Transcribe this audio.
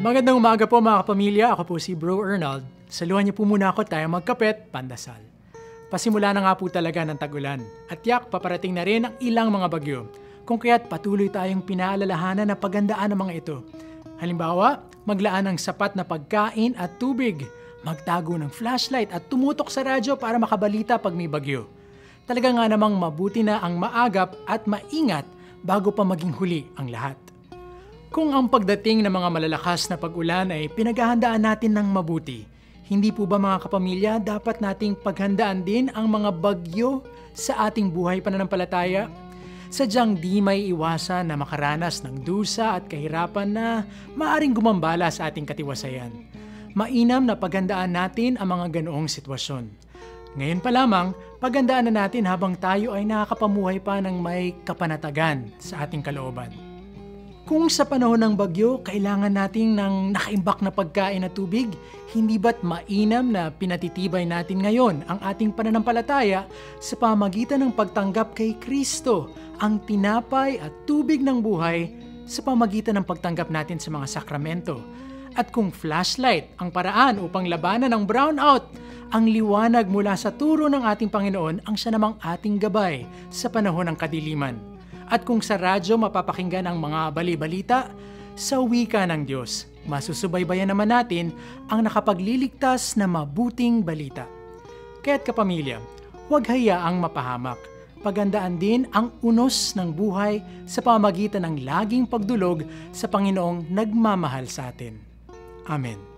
Magandang umaga po mga kapamilya, ako po si Bro Arnold. Saluhan niyo po muna ako tayo magkapet, pandasal. Pasimula na nga po talaga ng tag-ulan at yak paparating na rin ang ilang mga bagyo. Kung kaya't patuloy tayong pinaalalahanan na pagandaan ng mga ito. Halimbawa, maglaan ng sapat na pagkain at tubig, magtago ng flashlight at tumutok sa radyo para makabalita pag may bagyo. Talaga nga namang mabuti na ang maagap at maingat bago pa maging huli ang lahat. Kung ang pagdating ng mga malalakas na pag-ulan ay pinaghahandaan natin ng mabuti, hindi po ba mga kapamilya dapat nating paghandaan din ang mga bagyo sa ating buhay pananampalataya? Sadyang di may iwasan na makaranas ng dusa at kahirapan na maaring gumambala sa ating katiwasayan. Mainam na paghandaan natin ang mga ganoong sitwasyon. Ngayon pa lamang, paghandaan na natin habang tayo ay nakakapamuhay pa ng may kapanatagan sa ating kalooban. Kung sa panahon ng bagyo, kailangan natin ng nakaimbak na pagkain at tubig, hindi ba't mainam na pinatitibay natin ngayon ang ating pananampalataya sa pamagitan ng pagtanggap kay Kristo, ang tinapay at tubig ng buhay sa pamagitan ng pagtanggap natin sa mga sakramento? At kung flashlight ang paraan upang labanan ng brownout, ang liwanag mula sa turo ng ating Panginoon ang siya namang ating gabay sa panahon ng kadiliman. At kung sa radyo mapapakinggan ang mga bali-balita, sa wika ng Diyos, masusubaybayan naman natin ang nakapagliligtas na mabuting balita. Kaya't kapamilya, huwag hayaang mapahamak. Pagandaan din ang unos ng buhay sa pamamagitan ng laging pagdulog sa Panginoong nagmamahal sa atin. Amen.